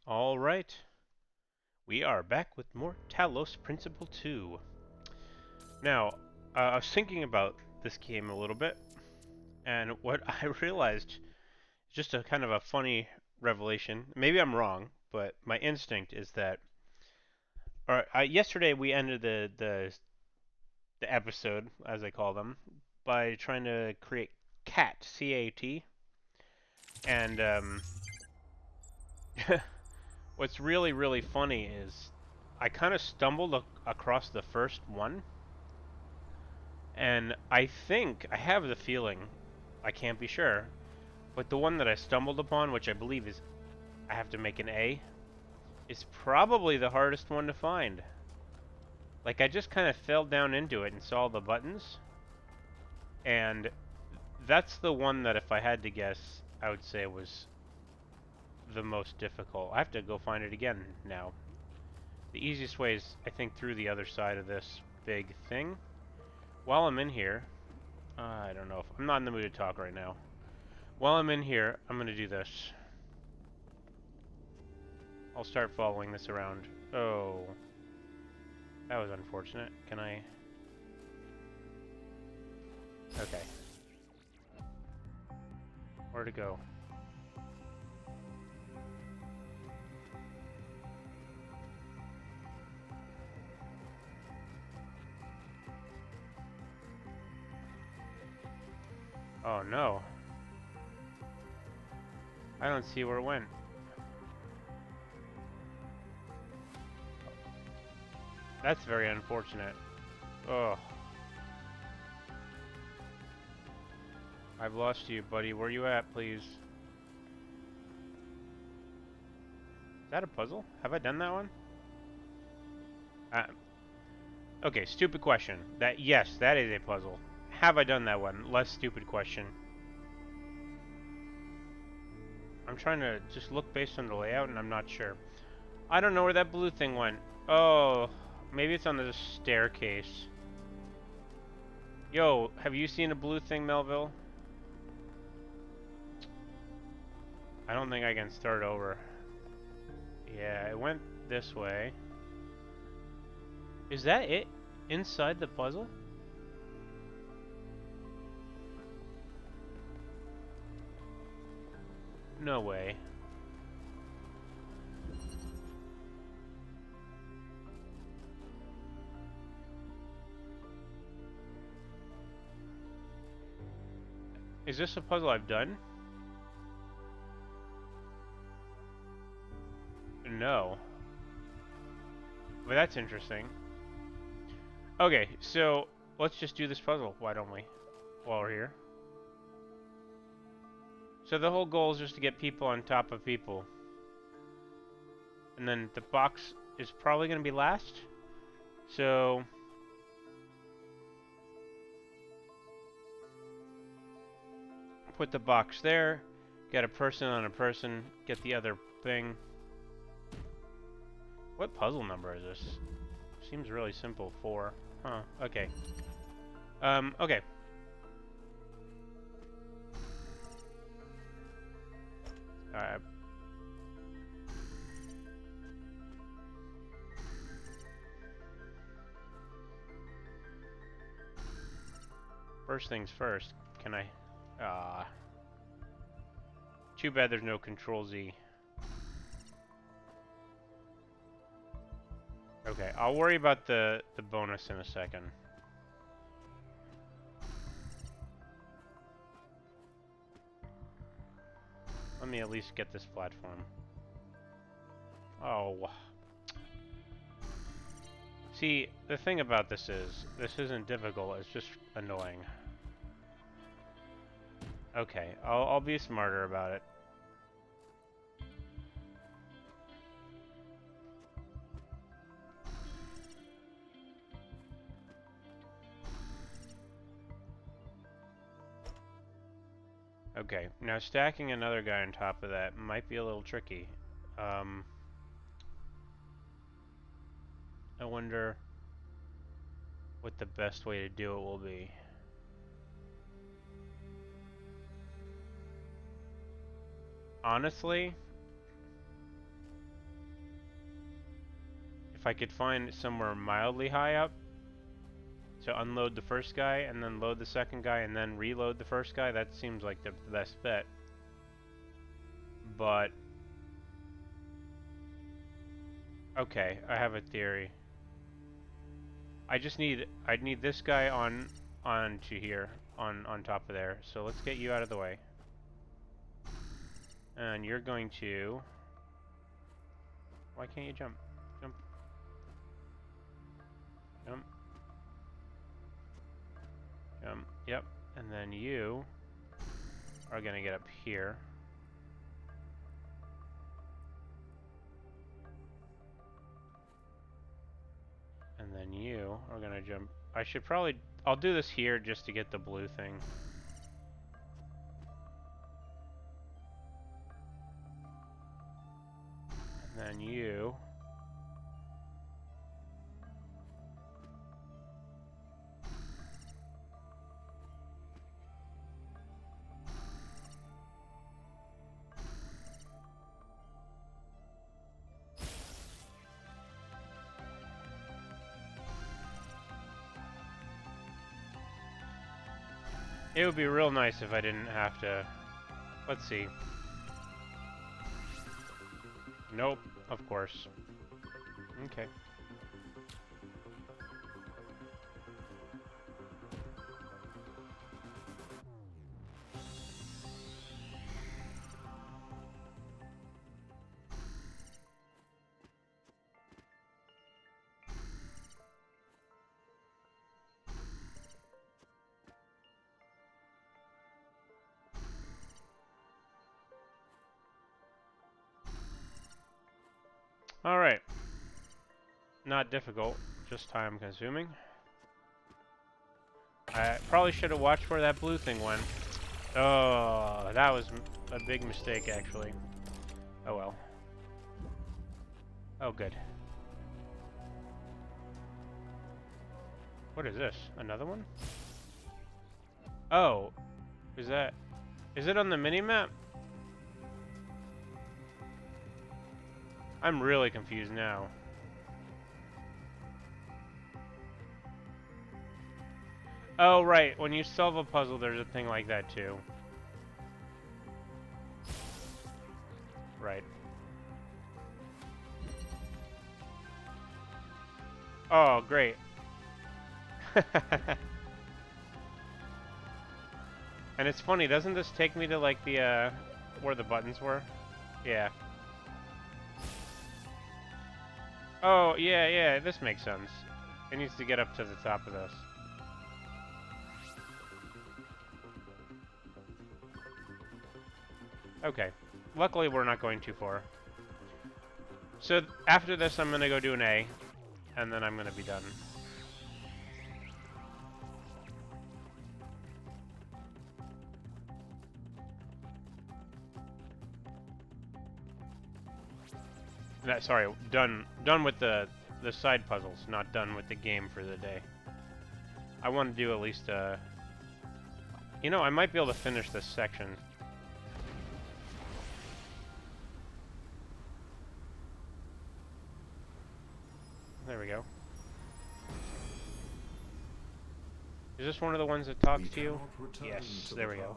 All right, we are back with more Talos Principle 2. Now, I was thinking about this game a little bit, and what I realized, just a kind of a funny revelation. Maybe I'm wrong, but my instinct is that. Yesterday we ended the episode, as I call them, by trying to create cat CAT, and what's really funny is I kind of stumbled across the first one. And I think, I have the feeling, I can't be sure, but the one that I stumbled upon, which I believe is, I have to make an A, is probably the hardest one to find. Like, I just kind of fell down into it and saw the buttons, and that's the one that if I had to guess, I would say was the most difficult. I have to go find it again now. The easiest way is, I think, through the other side of this big thing. While I'm in here, I don't know if, I'm not in the mood to talk right now. While I'm in here, I'm going to do this. I'll start following this around. Oh, that was unfortunate. Can I? Okay. Where to go? Oh no. I don't see where it went. That's very unfortunate. Oh, I've lost you, buddy. Where you at, please? Is that a puzzle? Have I done that one? Uh, okay, stupid question. Yes, that is a puzzle. Have I done that one? Less stupid question. I'm trying to just look based on the layout, and I'm not sure. I don't know where that blue thing went. Oh, maybe it's on the staircase. Yo, have you seen a blue thing, Melville? I don't think I can start over. Yeah, it went this way. Is that it? Inside the puzzle? No way. Is this a puzzle I've done? No. But that's interesting. Okay, so let's just do this puzzle, why don't we? While we're here. So the whole goal is just to get people on top of people. And then the box is probably going to be last. So put the box there, get a person on a person, get the other thing. What puzzle number is this? Seems really simple. 4. Huh, okay. Okay. Alright. First things first, can I... Too bad there's no Control Z. Okay, I'll worry about the bonus in a second. Let me at least get this platform. Oh. See, the thing about this is, this isn't difficult, it's just annoying. Okay, I'll be smarter about it. Okay, now stacking another guy on top of that might be a little tricky. I wonder what the best way to do it will be. Honestly, If I could find somewhere mildly high up to unload the first guy and then load the second guy and then reload the first guy, that seems like the best bet. But okay, I have a theory. I'd need this guy onto here, on top of there. So let's get you out of the way. And you're going to... Why can't you jump? Jump. Jump. Jump. Yep. And then you are gonna get up here. And then you are gonna jump. I'll do this here just to get the blue thing. And then you... It would be real nice if I didn't have to... Let's see. Nope, of course. Okay. Alright. Not difficult, just time consuming. I probably should have watched where that blue thing went. Oh, that was a big mistake, actually. Oh well. Oh, good. What is this? Another one? Oh. Is it on the mini-map? I'm really confused now. Oh, right. When you solve a puzzle, there's a thing like that, too. Right. Oh, great. And it's funny, doesn't this take me to, like, the, where the buttons were? Yeah. Oh, yeah, this makes sense. It needs to get up to the top of this. Okay. Luckily, we're not going too far. So, after this, I'm gonna go do an A, and then I'm gonna be done. Sorry, done with the side puzzles, not done with the game for the day. I want to do at least you know, I might be able to finish this section. There we go. Is this one of the ones that talks to you? Yes, there we go.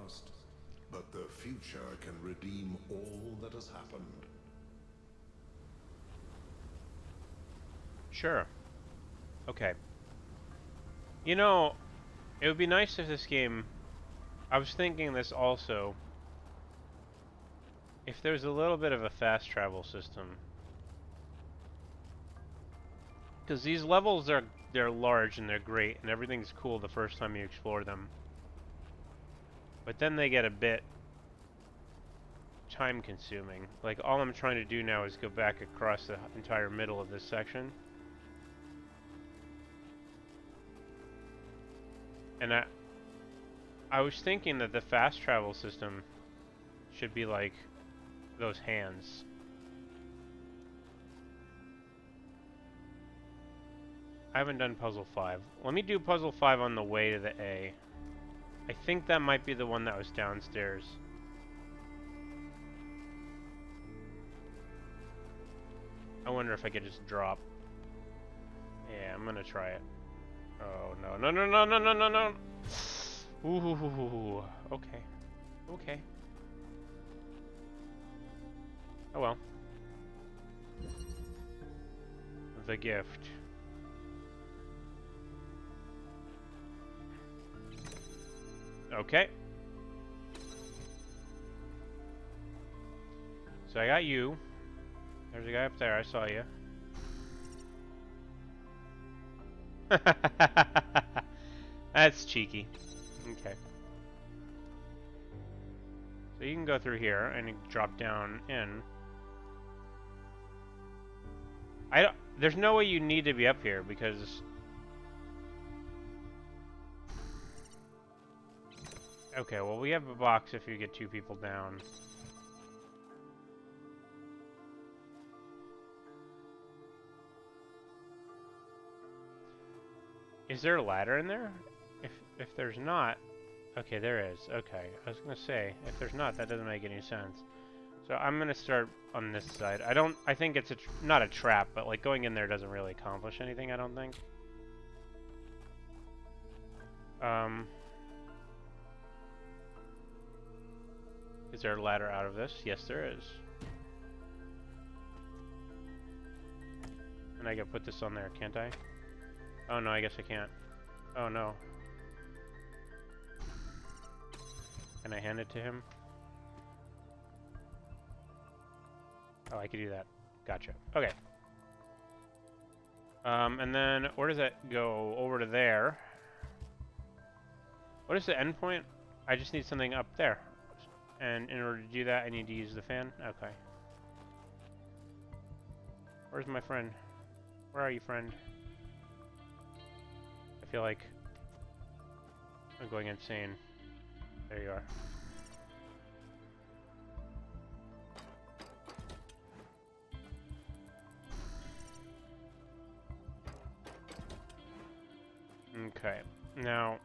But the future can redeem all that has happened. Sure. Okay. You know, it would be nice if this game... I was thinking this also. If there's a little bit of a fast travel system. Because these levels they're large and they're great and everything's cool the first time you explore them. But then they get a bit time consuming. Like, all I'm trying to do now is go back across the entire middle of this section. And I was thinking that the fast travel system should be like those hands. I haven't done puzzle 5. Let me do puzzle 5 on the way to the A. I think that might be the one that was downstairs. I wonder if I could just drop. I'm gonna try it. Oh no no no no no no no no! Ooh, okay, okay. Oh well. The gift. Okay. So I got you. There's a guy up there. I saw you. That's cheeky. Okay. So you can go through here and drop down in. There's no way you need to be up here because. Okay, well we have a box if you get 2 people down. Is there a ladder in there? If there's not, okay, there is. Okay, I was gonna say if there's not, that doesn't make any sense. So I'm gonna start on this side. I think it's not a trap, but like going in there doesn't really accomplish anything. I don't think. Is there a ladder out of this? Yes, there is. And I can put this on there, can't I? Oh no, I guess I can't. Oh no. Can I hand it to him? Oh, I could do that. Gotcha. Okay. And then where does that go? Over to there. What is the endpoint? I just need something up there. And in order to do that, I need to use the fan? Okay. Where's my friend? Where are you, friend? I feel like I'm going insane. There you are. Okay. Now...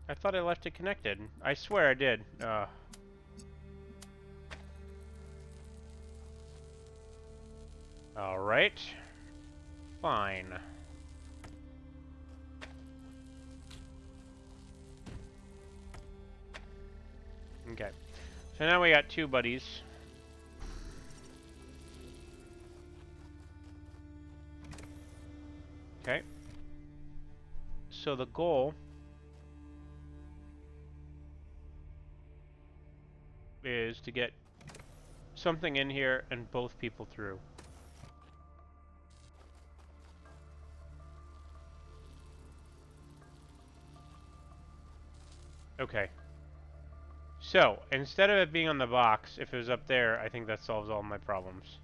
I thought I left it connected. I swear I did. Alright. Fine. Okay. So now we got 2 buddies. Okay. So the goal is to get something in here and both people through. Okay. So, instead of it being on the box, if it was up there, I think that solves all my problems.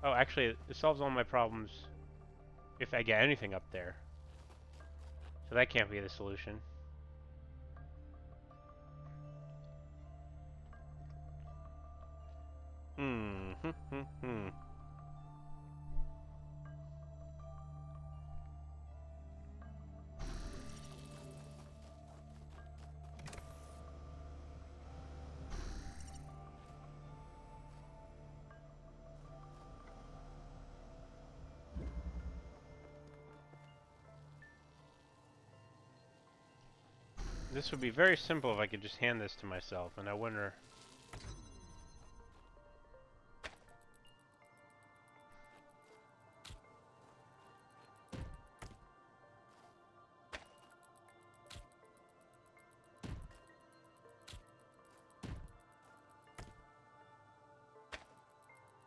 Oh, actually, it solves all my problems if I get anything up there. So that can't be the solution. This would be very simple if I could just hand this to myself, and I wonder...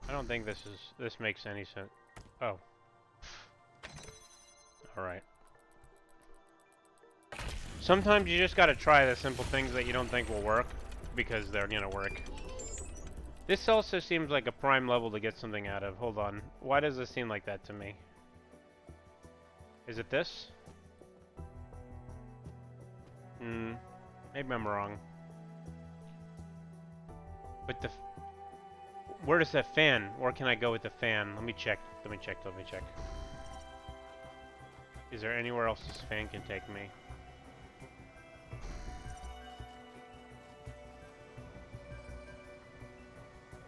I don't think this makes any sense. Oh. Alright. Sometimes you just gotta try the simple things that you don't think will work, because they're gonna work. This also seems like a prime level to get something out of. Hold on. Why does this seem like that to me? Is it this? Maybe I'm wrong. But where does that fan? Where can I go with the fan? Let me check. Let me check. Is there anywhere else this fan can take me?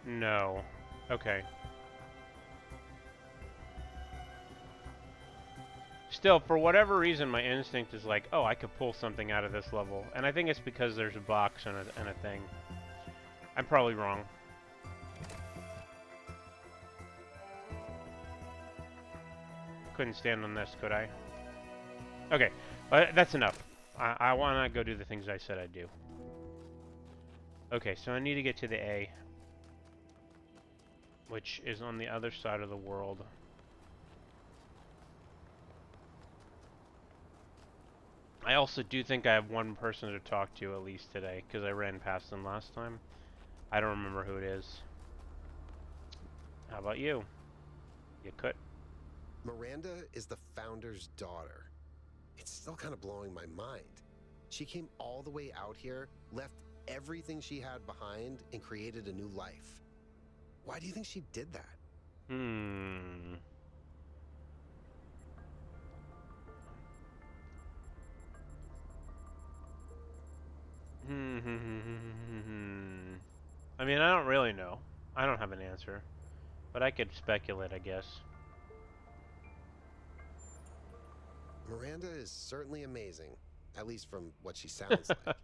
No. Okay. Still, for whatever reason, my instinct is like, oh, I could pull something out of this level. And I think it's because there's a box and a thing. I'm probably wrong. Couldn't stand on this, could I? Okay, that's enough. I want to go do the things I said I'd do. Okay, so I need to get to the A, which is on the other side of the world. I also do think I have one person to talk to at least today, because I ran past them last time. I don't remember who it is. How about you? You could. Miranda is the founder's daughter. It's still kind of blowing my mind. She came all the way out here, left everything she had behind, and created a new life. Why do you think she did that? I mean, I don't really know. I don't have an answer. But I could speculate, I guess. Miranda is certainly amazing, at least from what she sounds like.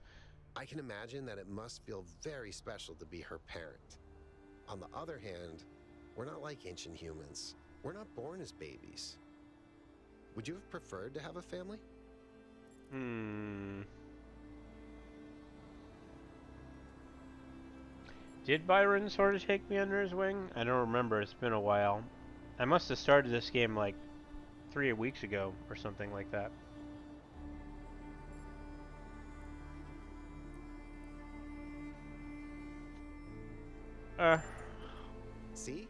I can imagine that it must feel very special to be her parent. On the other hand, we're not like ancient humans. We're not born as babies. Would you have preferred to have a family? Did Byron sort of take me under his wing? I don't remember. It's been a while. I must have started this game like 3 weeks ago or something like that. See?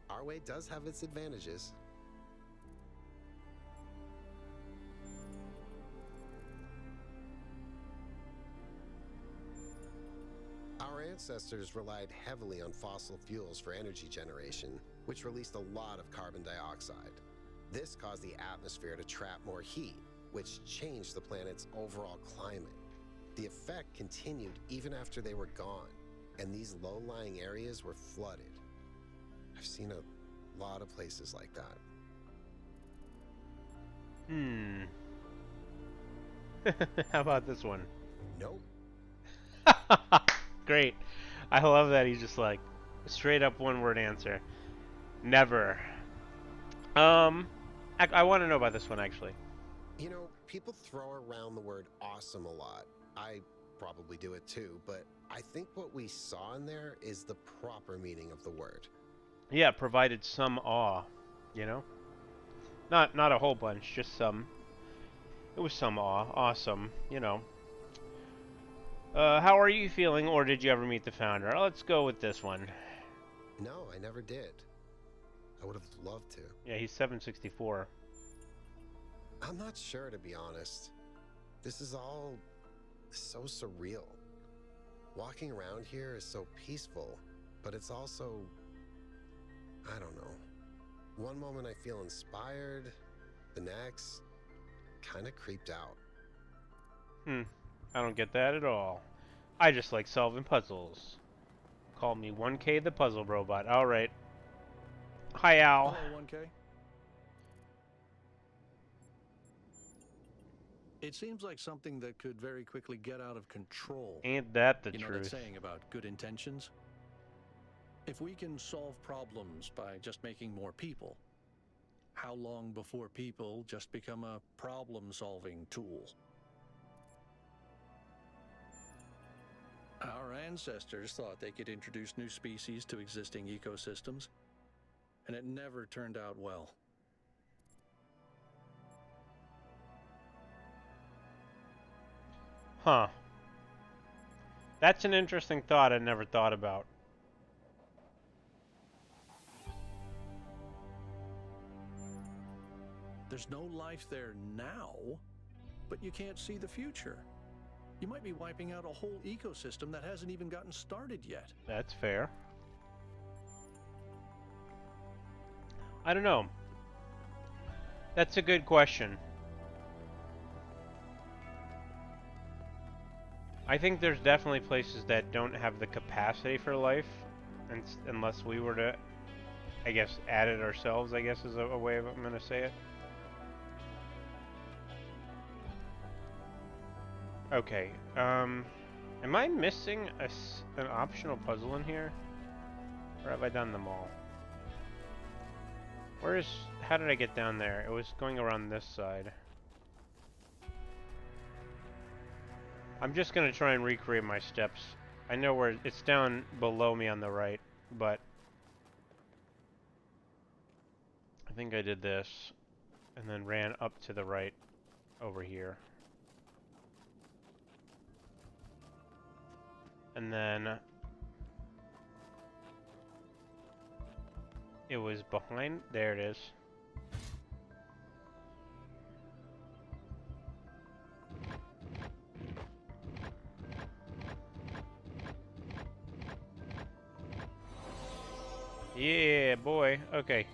Our way does have its advantages. Our ancestors relied heavily on fossil fuels for energy generation, which released a lot of carbon dioxide. This caused the atmosphere to trap more heat, which changed the planet's overall climate. The effect continued even after they were gone, and these low-lying areas were flooded. I've seen a lot of places like that. How about this one? Nope. Great. I love that he's just like, straight up one word answer. Never. I want to know about this one, actually. You know, people throw around the word awesome a lot. I probably do it too, but I think what we saw in there is the proper meaning of the word. Yeah, provided some awe, you know? Not a whole bunch, just some. It was some awe. Awesome, you know. How are you feeling, or did you ever meet the founder? Let's go with this one. No, I never did. I would have loved to. Yeah, he's 764. I'm not sure, to be honest. This is all so surreal. Walking around here is so peaceful, but it's also, I don't know. One moment I feel inspired, the next, kind of creeped out. I don't get that at all. I just like solving puzzles. Call me 1K the puzzle robot. Alright. Hi, Al. Hello, 1K. It seems like something that could very quickly get out of control. Ain't that the You know that truth? saying about good intentions? If we can solve problems by just making more people, how long before people just become a problem-solving tool? Our ancestors thought they could introduce new species to existing ecosystems, and it never turned out well. Huh. That's an interesting thought I never thought about. There's no life there now, but you can't see the future. You might be wiping out a whole ecosystem that hasn't even gotten started yet. That's fair. I don't know. That's a good question. I think there's definitely places that don't have the capacity for life, unless we were to, I guess, add it ourselves, I guess is a way of I'm gonna say it. Okay, am I missing an optional puzzle in here? Or have I done them all? How did I get down there? It was going around this side. I'm just gonna try and recreate my steps. I know where it's down below me on the right, but I think I did this and then ran up to the right over here. And then it was behind, there it is. Yeah, boy. Okay.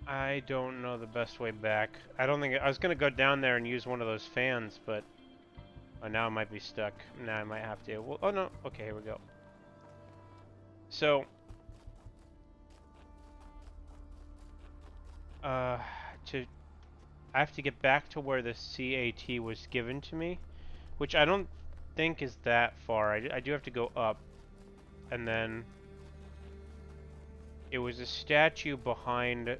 I don't know the best way back. I don't think I was gonna go down there and use one of those fans, but oh, now I might be stuck. Now I might have to. Well, oh no. Okay, here we go. So, to I have to get back to where the CAT was given to me, which I don't think is that far. I do have to go up, and then it was a statue behind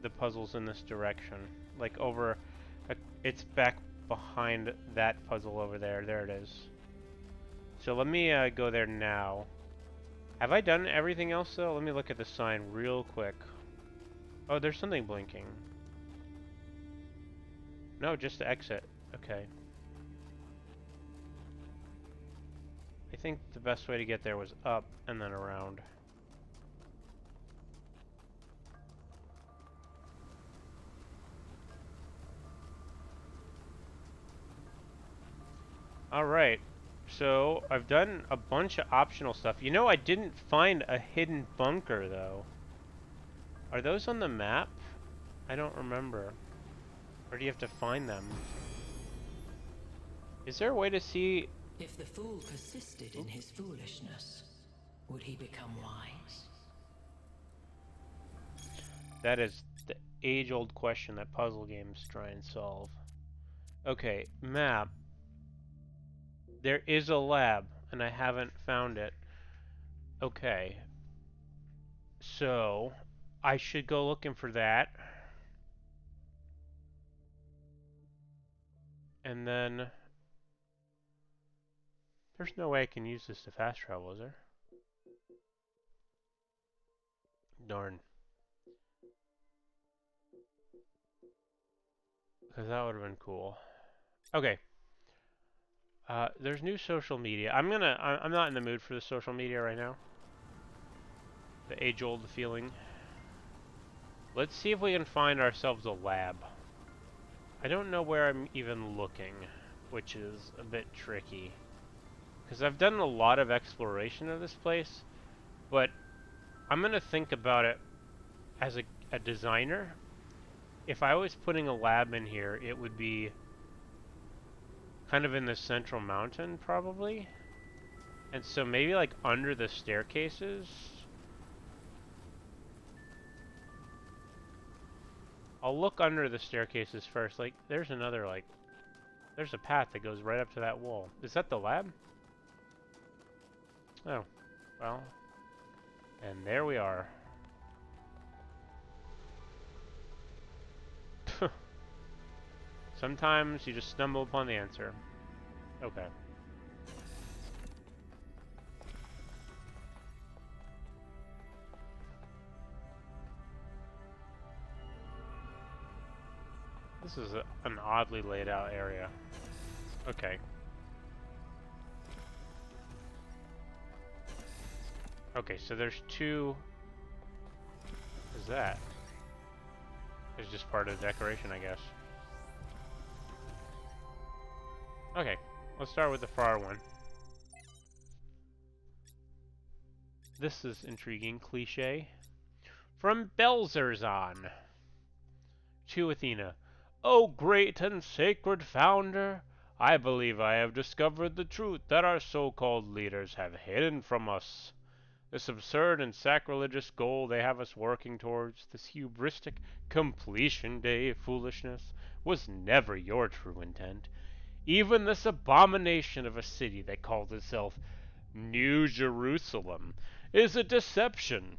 the puzzles in this direction, like over. It's back behind that puzzle over there. There it is. So let me go there now. Have I done everything else though? Let me look at the sign real quick. Oh, there's something blinking. No, just to exit. Okay. I think the best way to get there was up and then around. Alright, so I've done a bunch of optional stuff. You know, I didn't find a hidden bunker though. Are those on the map? I don't remember. Or do you have to find them? Is there a way to see? If the fool persisted in his foolishness, would he become wise? That is the age-old question that puzzle games try and solve. Okay, map. There is a lab, and I haven't found it. Okay. So, I should go looking for that. And then there's no way I can use this to fast travel, is there? Darn. Because that would have been cool. Okay. There's new social media. I'm not in the mood for the social media right now. The age-old feeling. Let's see if we can find ourselves a lab. I don't know where I'm even looking, which is a bit tricky. Because I've done a lot of exploration of this place, but I'm going to think about it as a designer. If I was putting a lab in here, it would be kind of in the central mountain, probably. And so maybe like under the staircases. I'll look under the staircases first. Like, there's another, like, there's a path that goes right up to that wall. Is that the lab? Oh, well. And there we are. Sometimes you just stumble upon the answer. Okay. This is an oddly laid out area. Okay. Okay, so there's two. What is that? It's just part of the decoration, I guess. Okay, let's start with the far one. This is intriguing. Cliche. From Belzerzon to Athena. O great and sacred founder, I believe I have discovered the truth that our so-called leaders have hidden from us. This absurd and sacrilegious goal they have us working towards, this hubristic completion day foolishness, was never your true intent. Even this abomination of a city that calls itself New Jerusalem is a deception.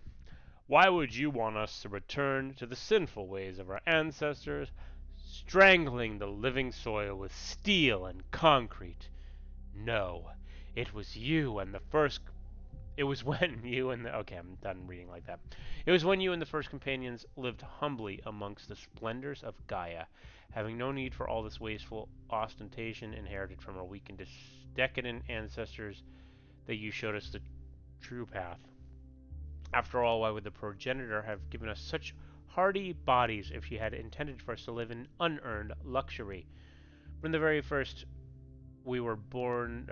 Why would you want us to return to the sinful ways of our ancestors, strangling the living soil with steel and concrete? No, it was you and the first it was when you and the okay, I'm done reading like that. It was when you and the first companions lived humbly amongst the splendors of Gaia, having no need for all this wasteful ostentation inherited from our weak and decadent ancestors, that you showed us the true path. After all, why would the progenitor have given us such hardy bodies if she had intended for us to live in unearned luxury? From the very first, we were born.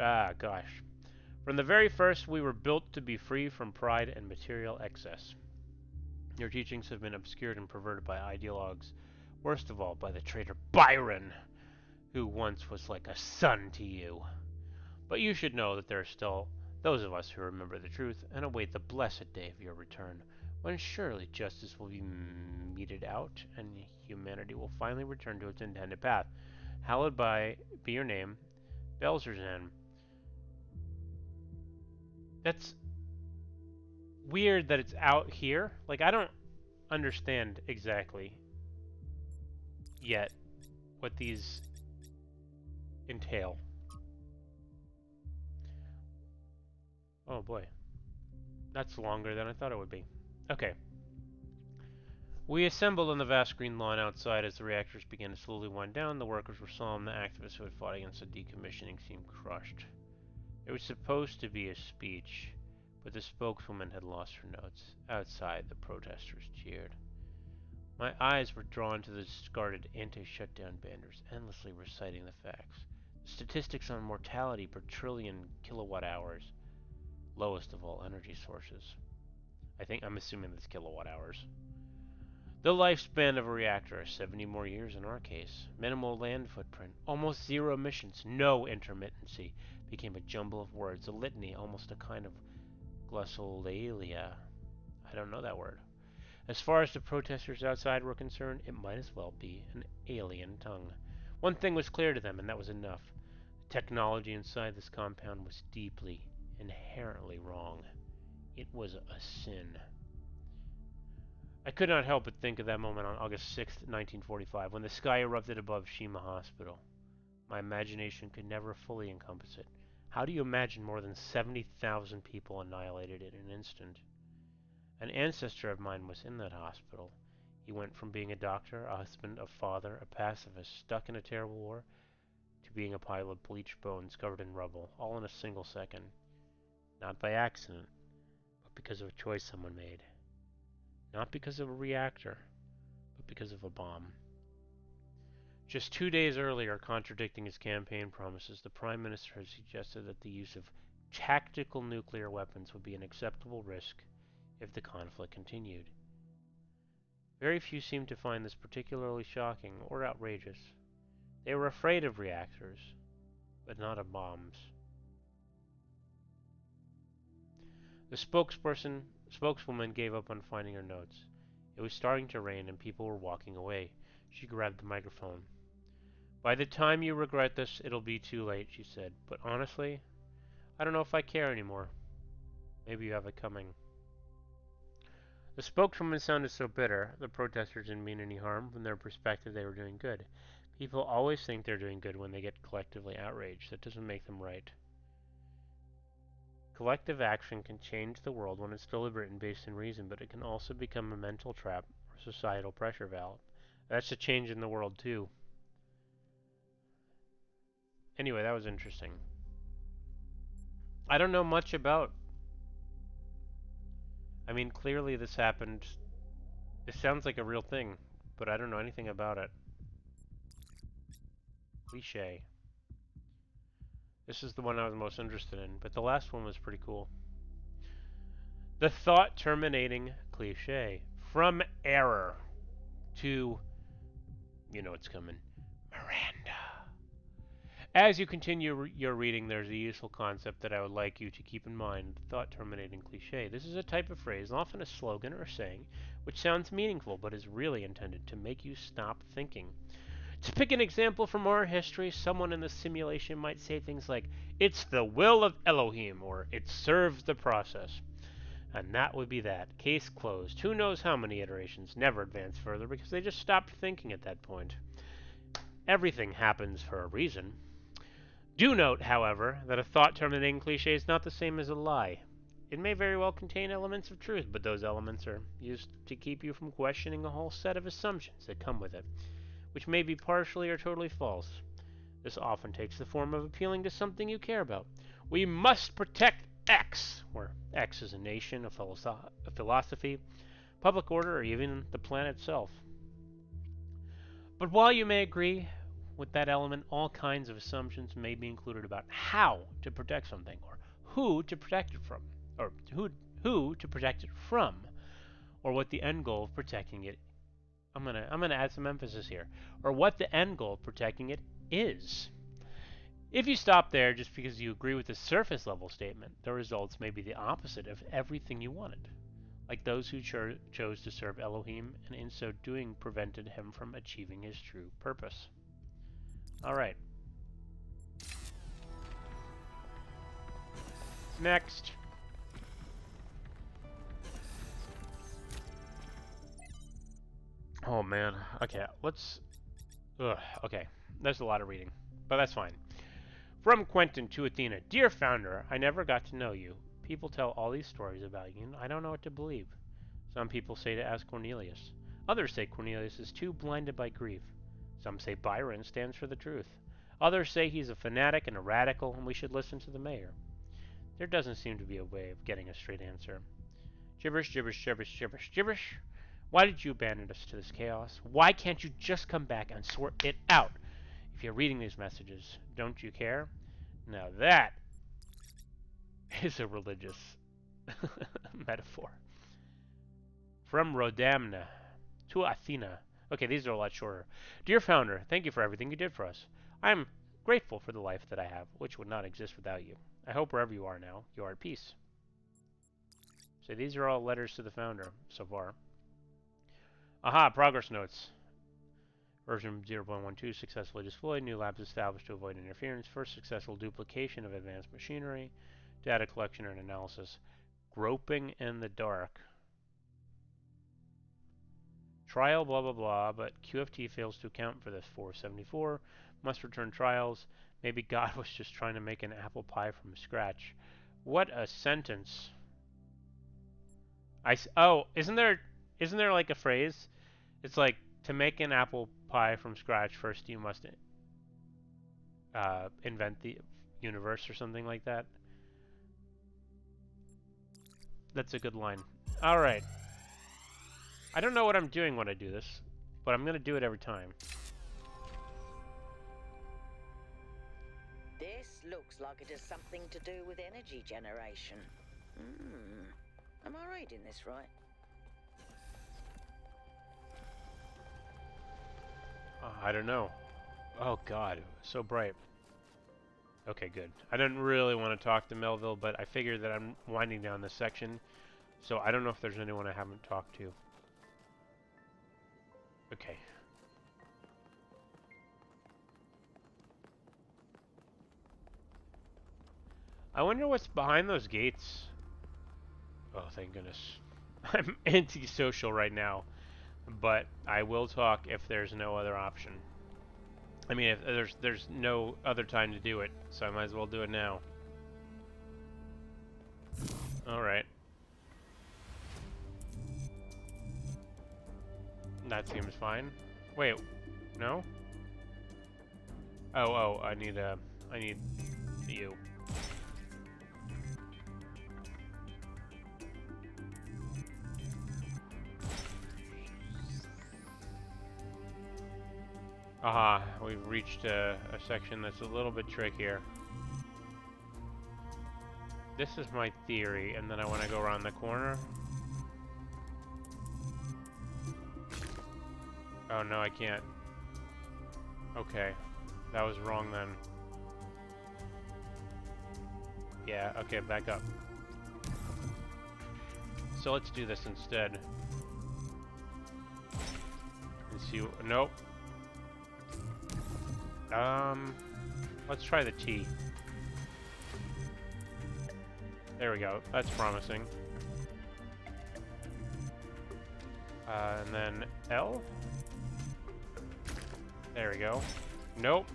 From the very first, we were built to be free from pride and material excess. Your teachings have been obscured and perverted by ideologues, worst of all by the traitor Byron, who once was like a son to you. But you should know that there are still those of us who remember the truth and await the blessed day of your return, when surely justice will be meted out and humanity will finally return to its intended path. Hallowed be your name, Belzerzan. That's weird that it's out here. Like, I don't understand exactly yet what these entail. Oh boy. That's longer than I thought it would be. Okay. We assembled on the vast green lawn outside as the reactors began to slowly wind down. The workers were solemn. The activists who had fought against the decommissioning seemed crushed. It was supposed to be a speech, but the spokeswoman had lost her notes. Outside, the protesters cheered. My eyes were drawn to the discarded anti-shutdown banners, endlessly reciting the facts. The statistics on mortality per trillion kilowatt hours, lowest of all energy sources. I'm assuming that's kilowatt hours. The lifespan of a reactor is 70 more years in our case. Minimal land footprint, almost zero emissions, no intermittency, became a jumble of words, a litany, almost a kind of glossolalia. I don't know that word. As far as the protesters outside were concerned, it might as well be an alien tongue. One thing was clear to them, and that was enough. The technology inside this compound was deeply, inherently wrong. It was a sin. I could not help but think of that moment on August 6, 1945, when the sky erupted above Shima Hospital. My imagination could never fully encompass it. How do you imagine more than 70,000 people annihilated in an instant? An ancestor of mine was in that hospital. He went from being a doctor, a husband, a father, a pacifist, stuck in a terrible war, to being a pile of bleached bones covered in rubble, all in a single second. Not by accident, but because of a choice someone made. Not because of a reactor, but because of a bomb. Just 2 days earlier, contradicting his campaign promises, the Prime Minister had suggested that the use of tactical nuclear weapons would be an acceptable risk if the conflict continued. Very few seemed to find this particularly shocking or outrageous. They were afraid of reactors, but not of bombs. The spokeswoman gave up on finding her notes. It was starting to rain and people were walking away. She grabbed the microphone. By the time you regret this, it'll be too late, she said. But honestly, I don't know if I care anymore. Maybe you have it coming. The spokeswoman sounded so bitter. The protesters didn't mean any harm. From their perspective, they were doing good. People always think they're doing good when they get collectively outraged. That doesn't make them right. Collective action can change the world when it's deliberate and based in reason, but it can also become a mental trap or societal pressure valve. That's a change in the world, too. Anyway, that was interesting. I don't know much about... I mean, clearly this happened. This sounds like a real thing, but I don't know anything about it. Cliché. This is the one I was most interested in, but the last one was pretty cool. The thought terminating cliché. From error to, you know what's coming, Miranda. As you continue your reading, there's a useful concept that I would like you to keep in mind, the thought-terminating cliché. This is a type of phrase, often a slogan or a saying, which sounds meaningful but is really intended to make you stop thinking. To pick an example from our history, someone in the simulation might say things like, "It's the will of Elohim," or "It serves the process." And that would be that. Case closed. Who knows how many iterations never advance further because they just stopped thinking at that point. Everything happens for a reason. Do note, however, that a thought-terminating cliché is not the same as a lie. It may very well contain elements of truth, but those elements are used to keep you from questioning a whole set of assumptions that come with it, which may be partially or totally false. This often takes the form of appealing to something you care about. We must protect X, where X is a nation, a philosophy, public order, or even the planet itself. But while you may agree with that element, all kinds of assumptions may be included about how to protect something, or who to protect it from, or who to protect it from, or what the end goal of protecting it. I'm gonna add some emphasis here, or what the end goal of protecting it is. If you stop there just because you agree with the surface level statement, the results may be the opposite of everything you wanted, like those who chose to serve Elohim and in so doing prevented him from achieving his true purpose. Alright. Next. Oh man. Okay, let's... okay, there's a lot of reading, but that's fine. From Quentin to Athena. Dear Founder, I never got to know you. People tell all these stories about you, and I don't know what to believe. Some people say to ask Cornelius. Others say Cornelius is too blinded by grief. Some say Byron stands for the truth. Others say he's a fanatic and a radical, and we should listen to the mayor. There doesn't seem to be a way of getting a straight answer. Gibberish, gibberish, gibberish, gibberish, gibberish. Why did you abandon us to this chaos? Why can't you just come back and sort it out? If you're reading these messages, don't you care? Now that is a religious metaphor. From Rodamna to Athena. Okay, these are a lot shorter. Dear Founder, thank you for everything you did for us. I am grateful for the life that I have, which would not exist without you. I hope wherever you are now, you are at peace. So these are all letters to the Founder so far. Aha, progress notes. Version 0.12 successfully deployed. New labs established to avoid interference. First successful duplication of advanced machinery. Data collection and analysis. Groping in the dark. Trial blah blah blah, but QFT fails to account for this. 474. Must return trials. Maybe God was just trying to make an apple pie from scratch. What a sentence. Oh, isn't there like a phrase? It's like, to make an apple pie from scratch, first you must invent the universe or something like that. That's a good line. Alright. I don't know what I'm doing when I do this, but I'm going to do it every time. This looks like it has something to do with energy generation. Am I reading this right? I don't know. Oh god, so bright. Okay, good. I didn't really want to talk to Melville, but I figured that I'm winding down this section, so I don't know if there's anyone I haven't talked to. Okay. I wonder what's behind those gates. Oh, thank goodness. I'm antisocial right now, but I will talk if there's no other option. I mean, if there's no other time to do it, so I might as well do it now. Alright. That seems fine. Wait, no? Oh, I need you. Aha, we've reached a section that's a little bit trickier. This is my theory, and then I want to go around the corner. Oh no, I can't. Okay. That was wrong then. Yeah, okay, back up. So let's do this instead. And see. Nope. Let's try the T. There we go. That's promising. And then L. There we go. Nope.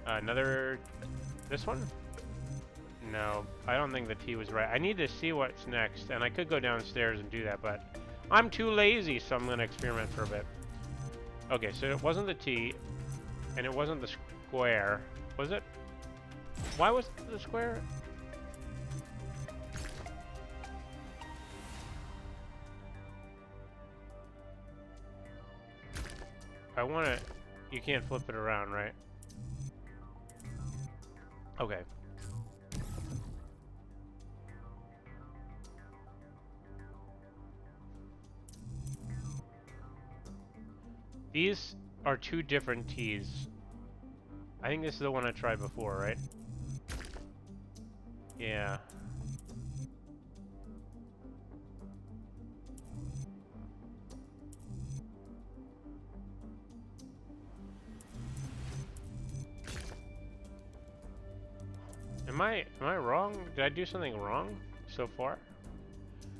Another... This one? No, I don't think the T was right. I need to see what's next, and I could go downstairs and do that, but I'm too lazy, so I'm going to experiment for a bit. Okay, so it wasn't the T, and it wasn't the square. Was it? Why was it the square? I want to... You can't flip it around, right? Okay. These are two different T's. I think this is the one I tried before, right? Yeah. Am I wrong? Did I do something wrong so far?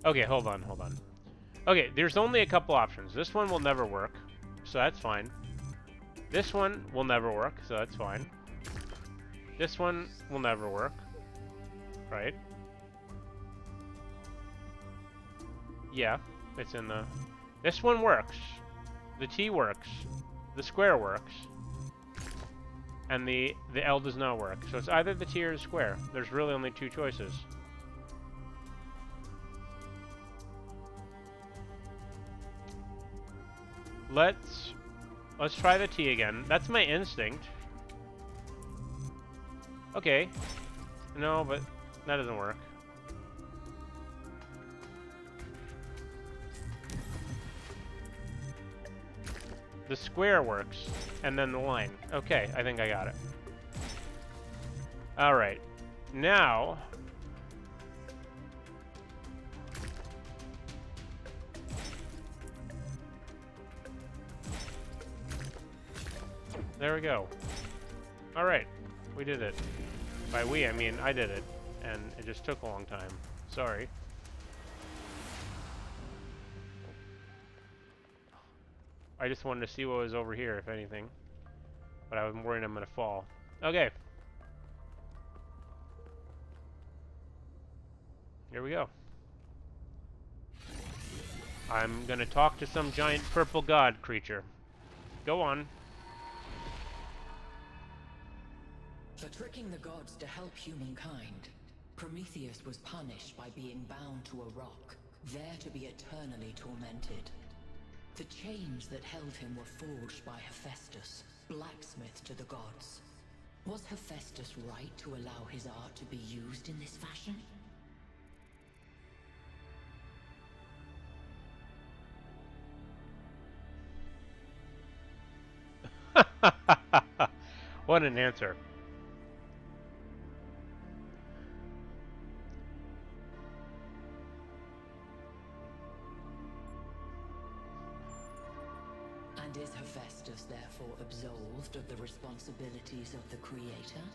Okay, hold on. Okay, there's only a couple options. This one will never work, so that's fine. This one will never work, so that's fine. This one will never work, right? Yeah, it's in the... This one works. The T works. The square works. And the L does not work. So it's either the T or the square. There's really only two choices. Let's try the T again. That's my instinct. Okay. No, but that doesn't work. The square works, and then the line. Okay, I think I got it. Alright. Now... There we go. Alright, we did it. By we, I mean I did it, and it just took a long time. Sorry. I just wanted to see what was over here, if anything. But I was worried I'm gonna fall. Okay. Here we go. I'm gonna talk to some giant purple god creature. Go on. For tricking the gods to help humankind, Prometheus was punished by being bound to a rock, there to be eternally tormented. The chains that held him were forged by Hephaestus, blacksmith to the gods. Was Hephaestus right to allow his art to be used in this fashion? What an answer. And is Hephaestus therefore absolved of the responsibilities of the creator?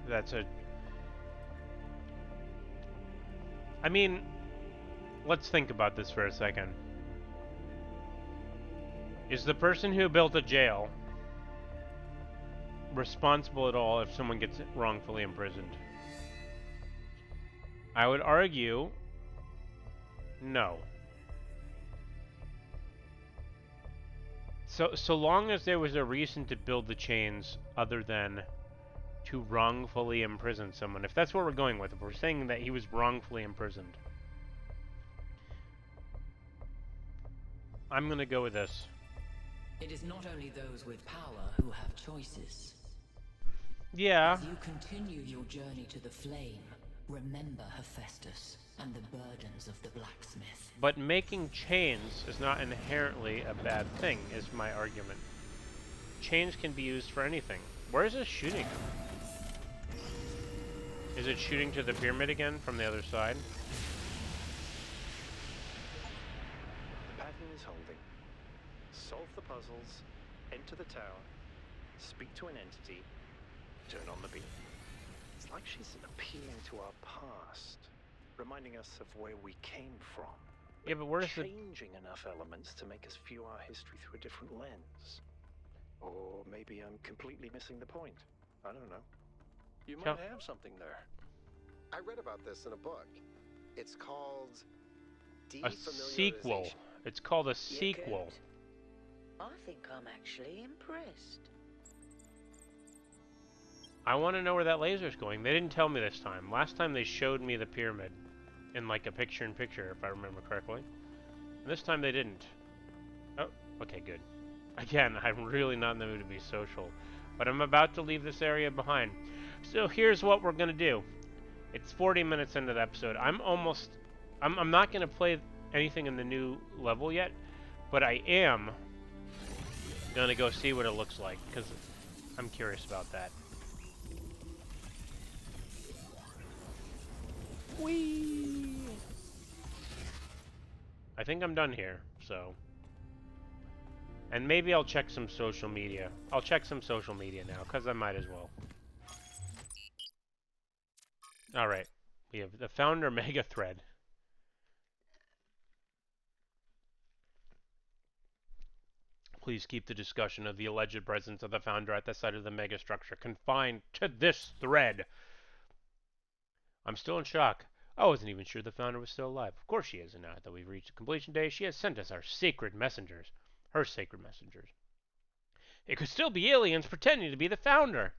That's a... I mean, let's think about this for a second. Is the person who built a jail responsible at all if someone gets wrongfully imprisoned? I would argue no. So long as there was a reason to build the chains other than to wrongfully imprison someone. If that's what we're going with, if we're saying that he was wrongfully imprisoned, I'm gonna go with this. It is not only those with power who have choices. Yeah, As you continue your journey to the flame, remember Hephaestus and the burdens of the blacksmith. but making chains is not inherently a bad thing, is my argument. Chains can be used for anything. Where is this shooting him? Is it shooting to the pyramid again from the other side? The pattern is holding. Solve the puzzles, enter the tower, speak to an entity, turn on the beam. It's like she's appealing to our past, reminding us of where we came from. Yeah, but where's the... Changing enough elements to make us view our history through a different lens. Or maybe I'm completely missing the point. I don't know. You might have something there. I read about this in a book. It's called A sequel. defamiliarization. It's called a You sequel. good? I think I'm actually impressed. I want to know where that laser's going. They didn't tell me this time. Last time they showed me the pyramid in like a picture-in-picture, if I remember correctly. And this time they didn't. Oh, okay, good. Again, I'm really not in the mood to be social, but I'm about to leave this area behind. So here's what we're gonna do. It's 40 minutes into the episode. I'm not gonna play anything in the new level yet, but I am gonna go see what it looks like, because I'm curious about that. Whee! I think I'm done here, so... And maybe I'll check some social media. I'll check some social media now, because I might as well. Alright. We have the founder mega thread. Please keep the discussion of the alleged presence of the founder at the site of the megastructure confined to this thread. I'm still in shock. I wasn't even sure the founder was still alive. Of course she is, and now that we've reached completion day, she has sent us our sacred messengers. Her sacred messengers. It could still be aliens pretending to be the founder.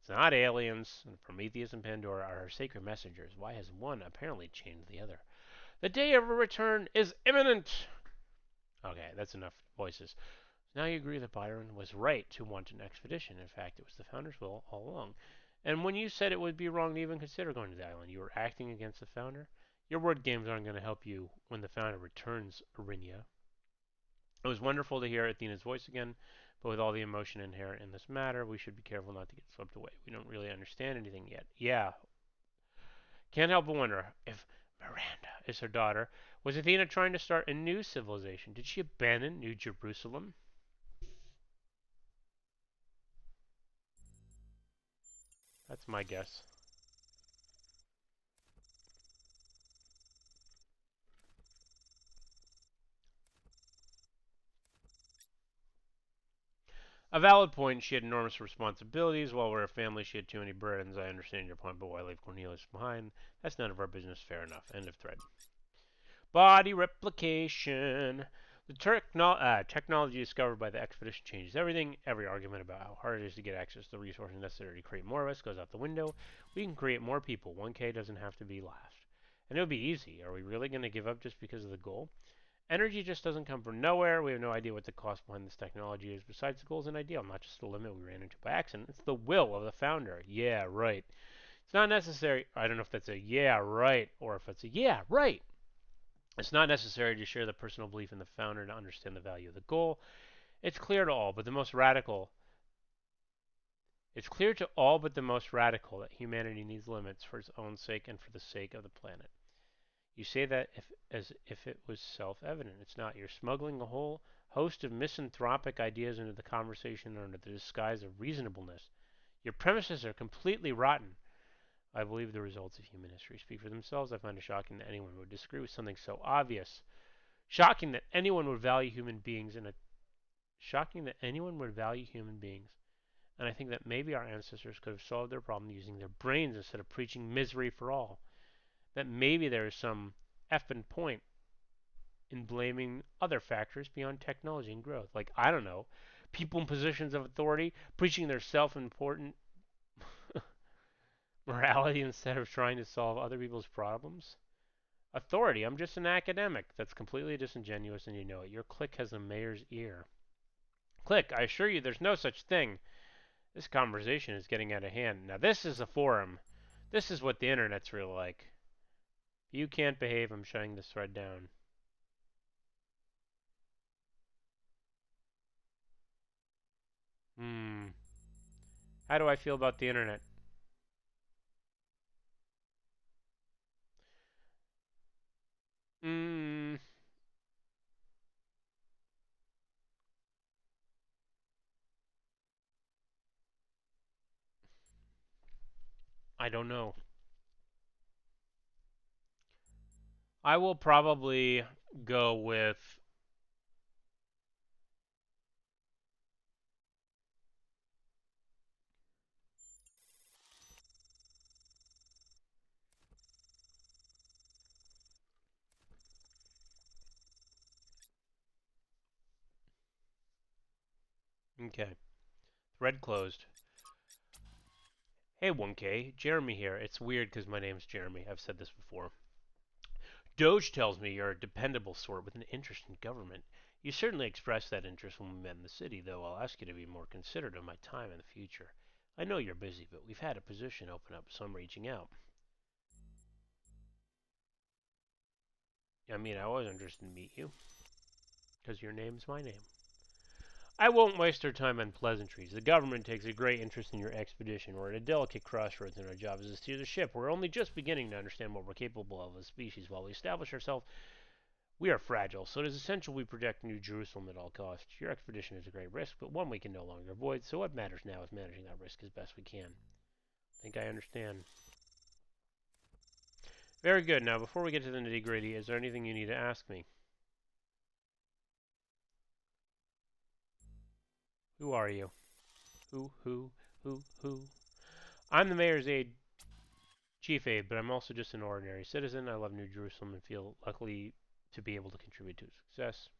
It's not aliens. Prometheus and Pandora are her sacred messengers. Why has one apparently chained the other? The day of her return is imminent. Okay, that's enough voices. Now you agree that Byron was right to want an expedition. In fact, it was the founder's will all along. And when you said it would be wrong to even consider going to the island, you were acting against the founder? Your word games aren't going to help you when the founder returns, Arinia. It was wonderful to hear Athena's voice again, but with all the emotion inherent in this matter, we should be careful not to get swept away. We don't really understand anything yet. Yeah. Can't help but wonder if Miranda is her daughter. Was Athena trying to start a new civilization? Did she abandon New Jerusalem? That's my guess. A valid point. She had enormous responsibilities. While we're a family, she had too many burdens. I understand your point, but why leave Cornelius behind? That's none of our business. Fair enough. End of thread. Body replication. The technology discovered by the expedition changes everything. Every argument about how hard it is to get access to the resources necessary to create more of us goes out the window. We can create more people. 1K doesn't have to be last. And it would be easy. Are we really going to give up just because of the goal? Energy just doesn't come from nowhere. We have no idea what the cost behind this technology is. Besides, the goal is an ideal, not just a limit we ran into by accident. It's the will of the founder. Yeah, right. It's not necessary. I don't know if that's a yeah, right, or if it's a yeah, right. It's not necessary to share the personal belief in the founder to understand the value of the goal. It's clear to all but the most radical. It's clear to all but the most radical that humanity needs limits for its own sake and for the sake of the planet. You say that as if it was self-evident. It's not. You're smuggling a whole host of misanthropic ideas into the conversation under the disguise of reasonableness. Your premises are completely rotten. I believe the results of human history speak for themselves. I find it shocking that anyone would disagree with something so obvious. Shocking that anyone would value human beings And I think that maybe our ancestors could have solved their problem using their brains instead of preaching misery for all. That maybe there is some effing point in blaming other factors beyond technology and growth. Like, I don't know, people in positions of authority preaching their self-important morality instead of trying to solve other people's problems. Authority, I'm just an academic. That's completely disingenuous and you know it. Your clique has a mayor's ear. Clique, I assure you there's no such thing This conversation is getting out of hand. Now this is a forum. This is what the internet's real like. If you can't behave, I'm shutting this thread down. How do I feel about the internet? I don't know. I will probably go with okay. Thread closed. Hey 1K, Jeremy here. It's weird because my name's Jeremy. I've said this before. Doge tells me you're a dependable sort with an interest in government. You certainly expressed that interest when we met in the city, though I'll ask you to be more considerate of my time in the future. I know you're busy, but we've had a position open up, so I'm reaching out. I mean, I was interested to meet you, because your name's my name. I won't waste our time on pleasantries. The government takes a great interest in your expedition. We're at a delicate crossroads, and our job is to steer the ship. We're only just beginning to understand what we're capable of as a species. While we establish ourselves, we are fragile, so it is essential we protect New Jerusalem at all costs. Your expedition is a great risk, but one we can no longer avoid, so what matters now is managing that risk as best we can. I think I understand. Very good. Now, before we get to the nitty-gritty, is there anything you need to ask me? Who are you? Who? I'm the mayor's aide, chief aide, but I'm also just an ordinary citizen. I love New Jerusalem and feel lucky to be able to contribute to its success.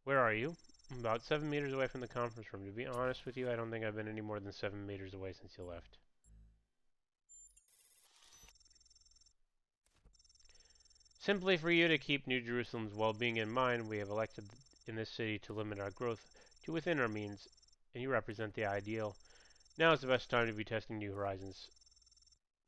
Where are you? I'm about 7 meters away from the conference room. To be honest with you, I don't think I've been any more than 7 meters away since you left. Simply for you to keep New Jerusalem's well-being in mind, we have elected in this city to limit our growth to within our means, and you represent the ideal. Now is the best time to be testing new horizons.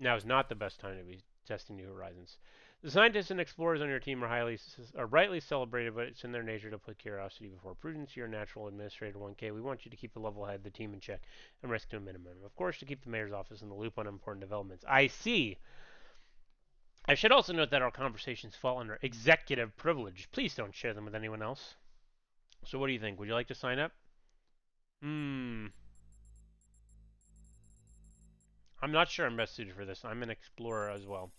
Now is not the best time to be testing new horizons. The scientists and explorers on your team are rightly celebrated, but it's in their nature to put curiosity before prudence. You're a natural administrator 1K. We want you to keep a level head, the team in check, and risk to a minimum. Of course, to keep the mayor's office in the loop on important developments. I see. I should also note that our conversations fall under executive privilege. Please don't share them with anyone else. So what do you think? Would you like to sign up? I'm not sure I'm best suited for this. I'm an explorer as well.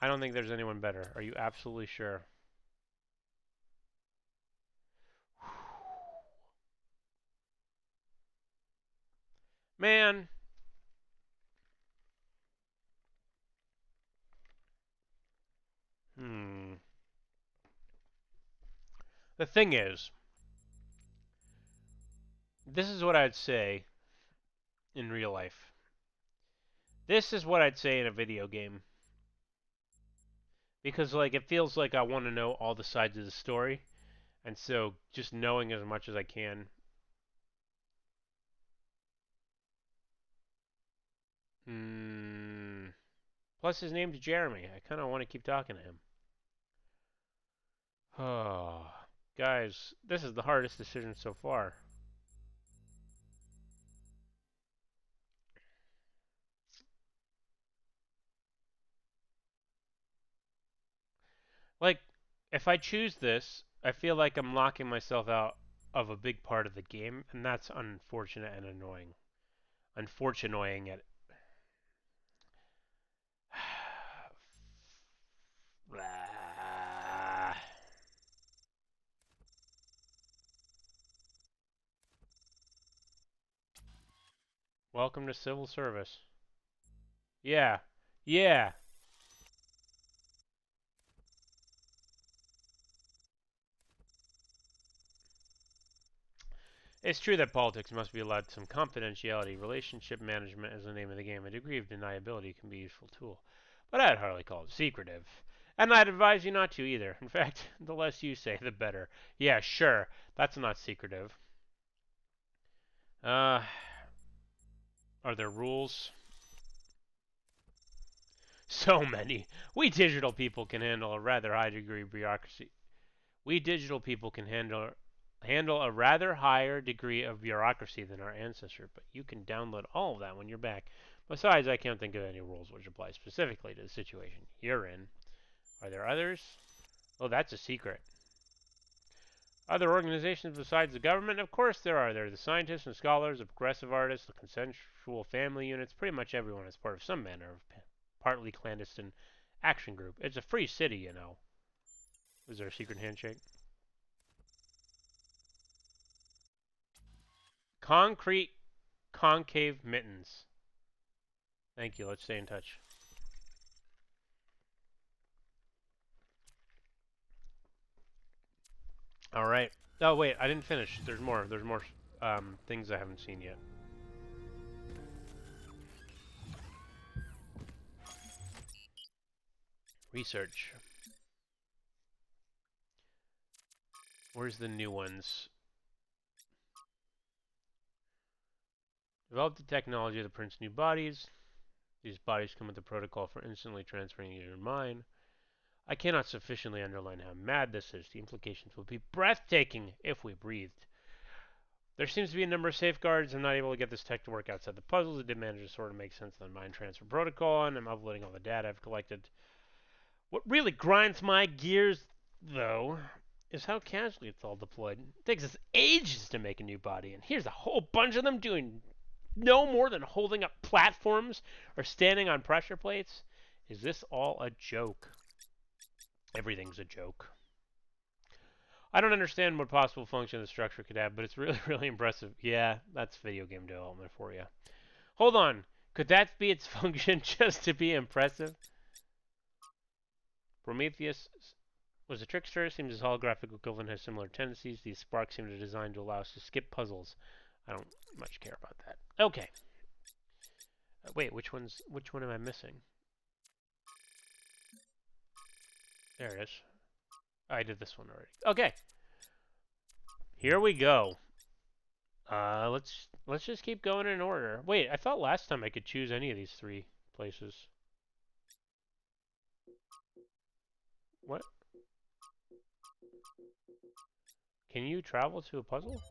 I don't think there's anyone better. Are you absolutely sure? Man. The thing is, this is what I'd say in real life. This is what I'd say in a video game. Because, like, it feels like I want to know all the sides of the story. And so, just knowing as much as I can. Plus, his name's Jeremy. I kind of want to keep talking to him. Oh, guys, this is the hardest decision so far. Like, if I choose this, I feel like I'm locking myself out of a big part of the game, and that's unfortunate and annoying. Unfortunate at Welcome to civil service. Yeah. Yeah. It's true that politics must be allowed some confidentiality. Relationship management is the name of the game. A degree of deniability can be a useful tool, but I'd hardly call it secretive. And I'd advise you not to either. In fact, the less you say, the better. Yeah, sure. That's not secretive. Are there rules? So many. We digital people can handle a rather high degree of bureaucracy. We digital people can handle a rather higher degree of bureaucracy than our ancestors, but you can download all of that when you're back. Besides, I can't think of any rules which apply specifically to the situation you're in. Are there others? Oh, that's a secret. Other organizations besides the government? Of course there are. There are the scientists and scholars, the progressive artists, the consensual family units. Pretty much everyone is part of some manner of partly clandestine action group. It's a free city, you know. Is there a secret handshake? Concrete concave mittens. Thank you. Let's stay in touch. All right. Oh wait, I didn't finish. There's more. There's more things I haven't seen yet. Research. Where's the new ones? Develop the technology that prints new bodies. These bodies come with a protocol for instantly transferring your mind. I cannot sufficiently underline how mad this is. The implications will be breathtaking if we breathed. There seems to be a number of safeguards. I'm not able to get this tech to work outside the puzzles. It did manage to sort of make sense of the mind transfer protocol, and I'm uploading all the data I've collected. What really grinds my gears, though, is how casually it's all deployed. It takes us ages to make a new body, and here's a whole bunch of them doing no more than holding up platforms or standing on pressure plates. Is this all a joke? Everything's a joke. I don't understand what possible function the structure could have, but it's really, really impressive. Yeah, that's video game development for you. Hold on. Could that be its function, just to be impressive? Prometheus was a trickster. Seems his holographic equivalent has similar tendencies. These sparks seem to be designed to allow us to skip puzzles. I don't much care about that. Okay. Wait, which one am I missing? There it is. I did this one already. Okay. Here we go. Let's just keep going in order. Wait, I thought last time I could choose any of these three places. What? Can you travel to a puzzle?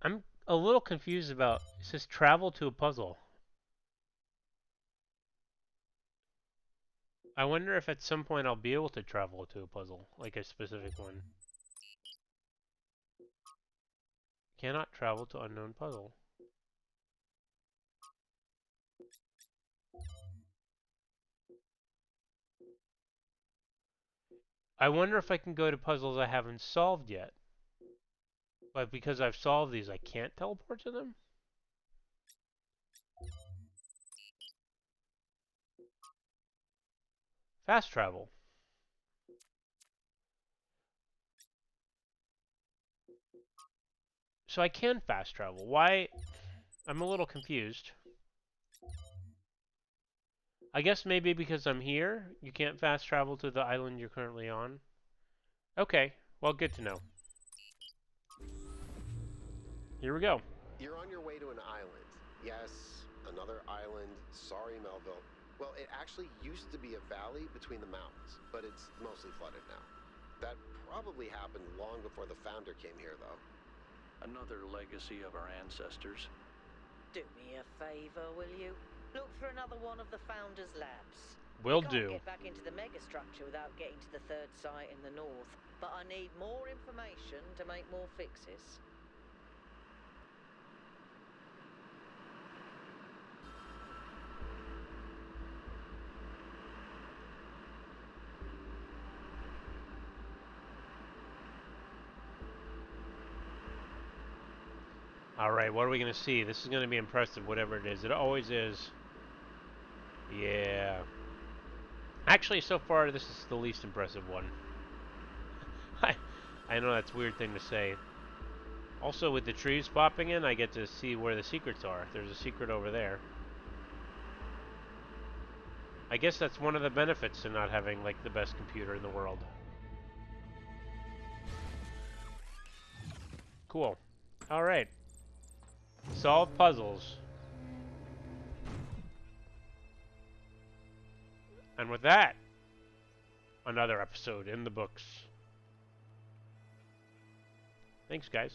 I'm a little confused about, it says travel to a puzzle. I wonder if at some point I'll be able to travel to a puzzle, like a specific one. Cannot travel to unknown puzzle. I wonder if I can go to puzzles I haven't solved yet. But because I've solved these, I can't teleport to them? Fast travel. So I can fast travel. Why? I'm a little confused. I guess maybe because I'm here, you can't fast travel to the island you're currently on. Okay, well, good to know. Here we go. You're on your way to an island. Yes, another island. Sorry, Melville. Well, it actually used to be a valley between the mountains, but it's mostly flooded now. That probably happened long before the founder came here, though. Another legacy of our ancestors. Do me a favor, will you? Look for another one of the Founder's labs. Will I do. can't get back into the megastructure without getting to the third site in the north, but I need more information to make more fixes. Alright, what are we going to see? This is going to be impressive, whatever it is. It always is. Yeah. Actually, so far, this is the least impressive one. I know that's a weird thing to say. Also, with the trees popping in, I get to see where the secrets are. There's a secret over there. I guess that's one of the benefits to not having, like, the best computer in the world. Cool. Alright. Solve puzzles. And with that, another episode in the books. Thanks, guys.